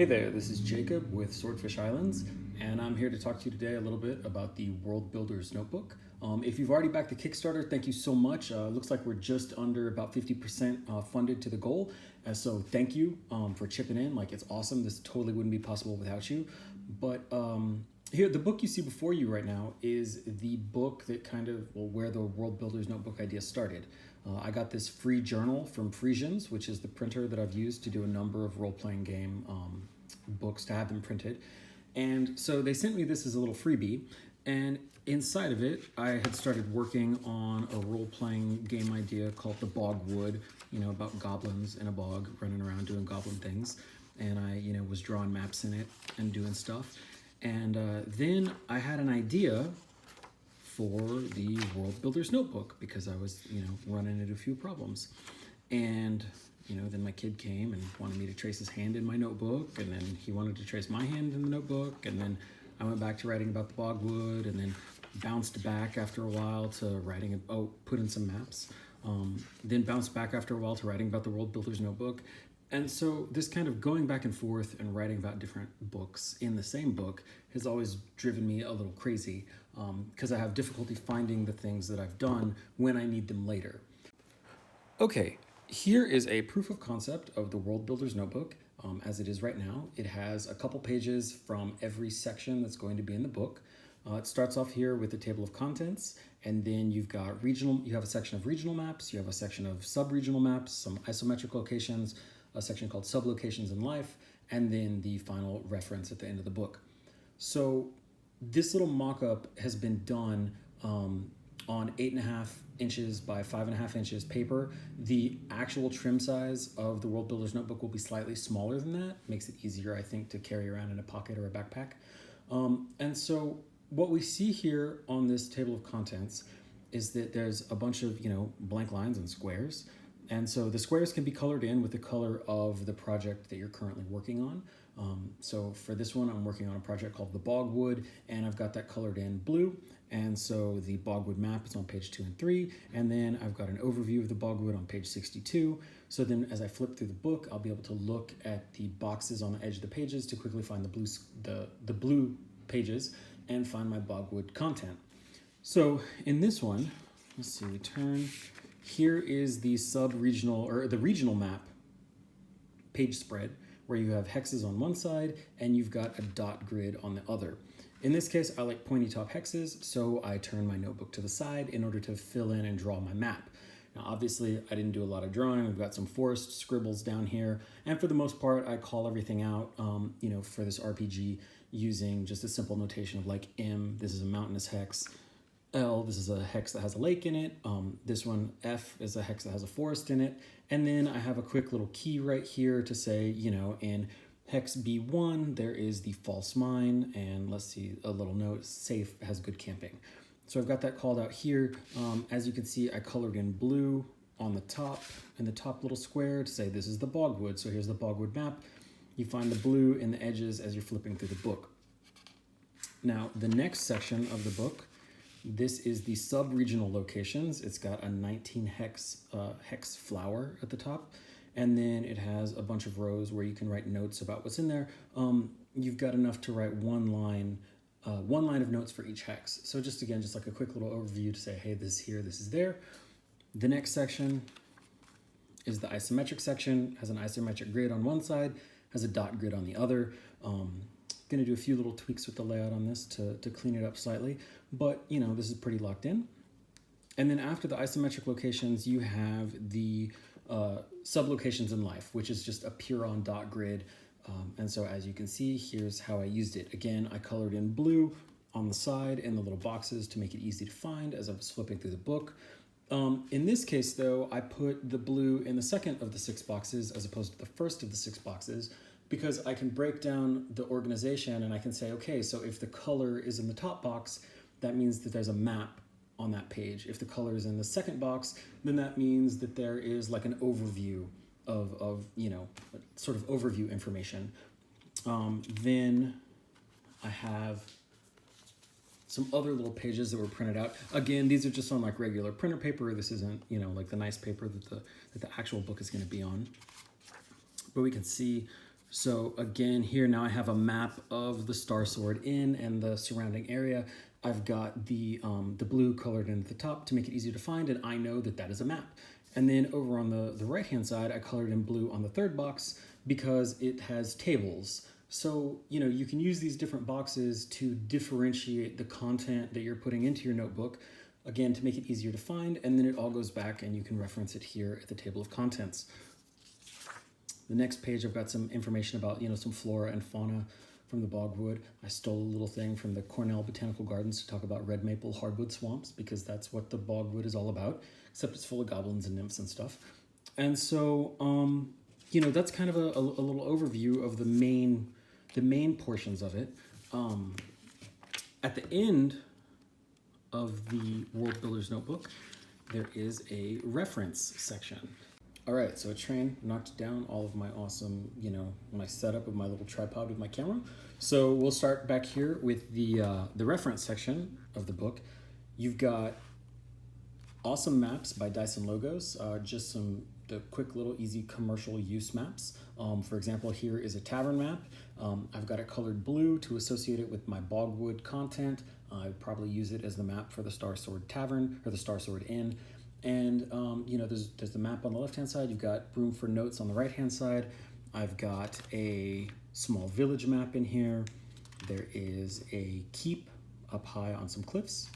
Hey there, this is Jacob with Swordfish Islands, and I'm here to talk to you today a little bit about the World Builders Notebook. If you've already backed the Kickstarter, thank you so much. Looks like we're just under about 50% funded to the goal, so thank you for chipping in. Like, it's awesome. This totally wouldn't be possible without you. But here, the book you see before you right now is the book that where the World Builders Notebook idea started. I got this free journal from Frisians, which is the printer that I've used to do a number of role-playing game books to have them printed. And so they sent me this as a little freebie, and inside of it, I had started working on a role-playing game idea called The Bogwood, about goblins in a bog running around doing goblin things. And I, was drawing maps in it and doing stuff. And then I had an idea for the World Builders Notebook because I was, running into a few problems. And, then my kid came and wanted me to trace his hand in my notebook, and then he wanted to trace my hand in the notebook, and then I went back to writing about the Bogwood, and then bounced back after a while to put in some maps. Then bounced back after a while to writing about the World Builders Notebook. And so this kind of going back and forth and writing about different books in the same book has always driven me a little crazy because I have difficulty finding the things that I've done when I need them later. Okay, here is a proof of concept of the World Builders Notebook as it is right now. It has a couple pages from every section that's going to be in the book. It starts off here with the table of contents, and then you have a section of regional maps, you have a section of sub-regional maps, some isometric locations, a section called Sublocations in Life, and then the final reference at the end of the book. So this little mock-up has been done on 8.5 inches by 5.5 inches paper. The actual trim size of the World Builders Notebook will be slightly smaller than that. Makes it easier, I think, to carry around in a pocket or a backpack. And so what we see here on this table of contents is that there's a bunch of, blank lines and squares. And so the squares can be colored in with the color of the project that you're currently working on. So for this one, I'm working on a project called The Bogwood, and I've got that colored in blue. And so the Bogwood map is on page 2 and 3. And then I've got an overview of the Bogwood on page 62. So then as I flip through the book, I'll be able to look at the boxes on the edge of the pages to quickly find the blue pages and find my Bogwood content. So in this one, let's see, we turn. Here is the sub-regional or the regional map page spread where you have hexes on one side and you've got a dot grid on the other. In this case, I like pointy top hexes, so I turn my notebook to the side in order to fill in and draw my map. Now, obviously, I didn't do a lot of drawing. We've got some forced scribbles down here, and for the most part, I call everything out, for this RPG using just a simple notation of like M, this is a mountainous hex, L, this is a hex that has a lake in it. This one, F, is a hex that has a forest in it. And then I have a quick little key right here to say, in hex B1, there is the false mine. And let's see, a little note, safe, has good camping. So I've got that called out here. As you can see, I colored in blue on the top, in the top little square to say this is the Bogwood. So here's the Bogwood map. You find the blue in the edges as you're flipping through the book. Now, the next section of the book, this is the sub-regional locations. It's got a 19 hex flower at the top, and then it has a bunch of rows where you can write notes about what's in there. You've got enough to write one line of notes for each hex. So just like a quick little overview to say, hey, this is here, this is there. The next section is the isometric section, has an isometric grid on one side, has a dot grid on the other. Gonna do a few little tweaks with the layout on this to clean it up slightly, but this is pretty locked in. And then after the isometric locations, you have the sublocations in Life, which is just a pure on dot grid. And so as you can see, here's how I used it. Again, I colored in blue on the side in the little boxes to make it easy to find as I was flipping through the book. In this case though, I put the blue in the second of the 6 boxes as opposed to the first of the 6 boxes, because I can break down the organization and I can say, okay, so if the color is in the top box, that means that there's a map on that page. If the color is in the second box, then that means that there is like an overview of sort of overview information. Then I have some other little pages that were printed out. Again, these are just on like regular printer paper. This isn't, like the nice paper that the actual book is gonna be on. But we can see So again, here now I have a map of the Starsword Inn and the surrounding area. I've got the blue colored in at the top to make it easier to find, and I know that that is a map. And then over on the right-hand side, I colored in blue on the third box because it has tables. So, you know, you can use these different boxes to differentiate the content that you're putting into your notebook, again, to make it easier to find, and then it all goes back and you can reference it here at the table of contents. The next page, I've got some information about, you know, some flora and fauna from the bogwood. I stole a little thing from the Cornell Botanical Gardens to talk about red maple hardwood swamps because that's what the bogwood is all about, except it's full of goblins and nymphs and stuff. And so, you know, that's kind of a little overview of the main portions of it. At the end of the World Builder's Notebook, there is a reference section. All right, so a train knocked down all of my awesome, you know, my setup of my little tripod with my camera. So we'll start back here with the reference section of the book. You've got awesome maps by Dyson Logos, just the quick little easy commercial use maps. For example, here is a tavern map. I've got it colored blue to associate it with my bogwood content. I'd probably use it as the map for the Starsword Tavern or the Starsword Inn. And you know, there's the map on the left-hand side. You've got room for notes on the right-hand side. I've got a small village map in here. There is a keep up high on some cliffs.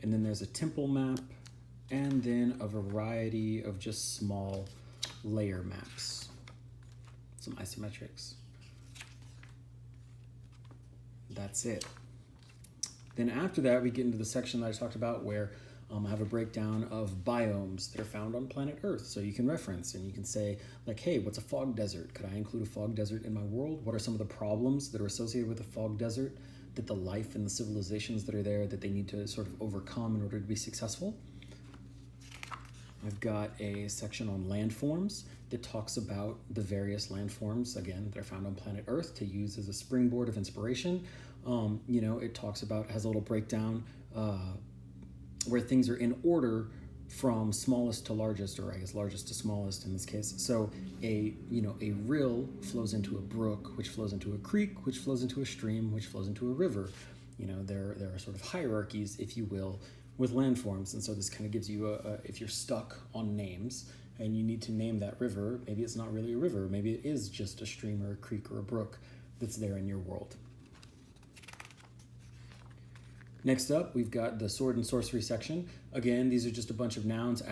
And then there's a temple map, and then a variety of just small layer maps, some isometrics. That's it. Then after that, we get into the section that I talked about where I have a breakdown of biomes that are found on planet Earth. So you can reference and you can say like, hey, what's a fog desert? Could I include a fog desert in my world? What are some of the problems that are associated with a fog desert that the life and the civilizations that are there that they need to sort of overcome in order to be successful? I've got a section on landforms that talks about the various landforms, again, that are found on planet Earth to use as a springboard of inspiration. You know, it talks about, has a little breakdown where things are in order from smallest to largest, or I guess largest to smallest in this case. So a rill flows into a brook, which flows into a creek, which flows into a stream, which flows into a river. You know, there are sort of hierarchies, if you will, with landforms. And so this kind of gives you if you're stuck on names and you need to name that river, maybe it's not really a river, maybe it is just a stream or a creek or a brook that's there in your world. Next up, we've got the sword and sorcery section. Again, these are just a bunch of nouns,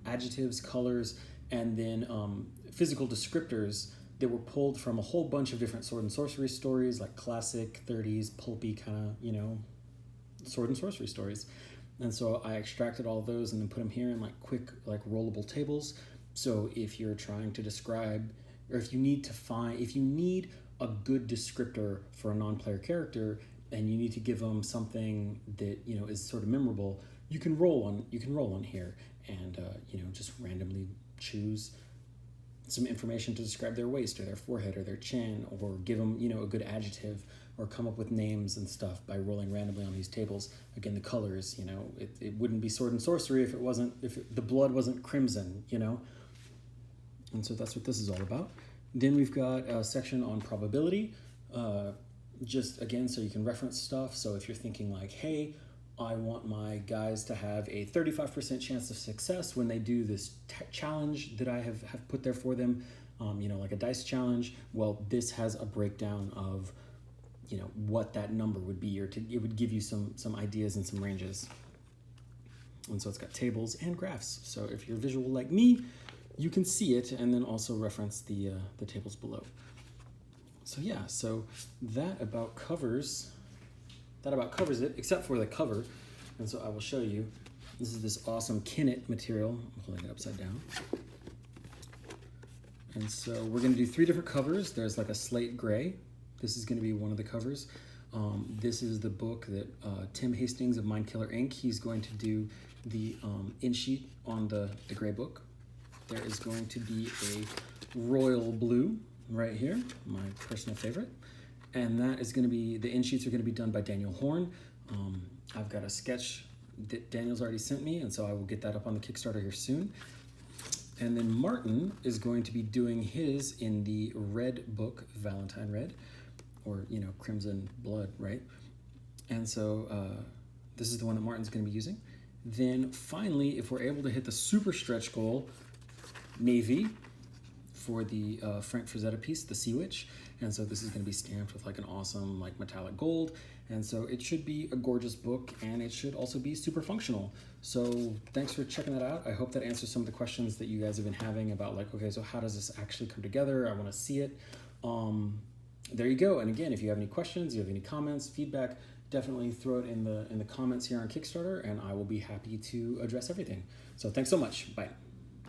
adjectives, colors, and then physical descriptors that were pulled from a whole bunch of different sword and sorcery stories, like classic 30s, pulpy kind of, you know, sword and sorcery stories. And so I extracted all of those and then put them here in like quick, like rollable tables. So if you're trying to describe, or if you need a good descriptor for a non-player character, and you need to give them something that, you know, is sort of memorable, you can roll on here and you know, just randomly choose some information to describe their waist or their forehead or their chin, or give them, you know, a good adjective, or come up with names and stuff by rolling randomly on these tables. Again, the colors, you know, it wouldn't be sword and sorcery if the blood wasn't crimson, you know. And so that's what this is all about. Then we've got a section on probability. Just again, so you can reference stuff. So if you're thinking like, hey, I want my guys to have a 35% chance of success when they do this challenge that I have put there for them, you know, like a dice challenge. Well, this has a breakdown of, you know, what that number would be, or it would give you some ideas and some ranges. And so it's got tables and graphs. So if you're visual like me, you can see it and then also reference the tables below. So yeah, so that about covers it, except for the cover. And so I will show you. This is this awesome Kinnet material. I'm holding it upside down. And so we're going to do 3 different covers. There's like a slate gray. This is going to be one of the covers. This is the book that Tim Hastings of Mindkiller Inc. He's going to do the in sheet on the gray book. There is going to be a royal blue right here, my personal favorite. And that is going to be, the in sheets are going to be done by Daniel Horn. I've got a sketch that Daniel's already sent me, and so I will get that up on the Kickstarter here soon. And then Martin is going to be doing his in the red book, Valentine Red, or, you know, Crimson Blood, right? And so this is the one that Martin's going to be using. Then finally, if we're able to hit the super stretch goal, Navy, for the Frank Frazetta piece, the Sea Witch. And so this is going to be stamped with like an awesome like metallic gold. And so it should be a gorgeous book, and it should also be super functional. So thanks for checking that out. I hope that answers some of the questions that you guys have been having about like, okay, so how does this actually come together? I want to see it. There you go. And again, if you have any questions, you have any comments, feedback, definitely throw it in the comments here on Kickstarter, and I will be happy to address everything. So thanks so much. Bye.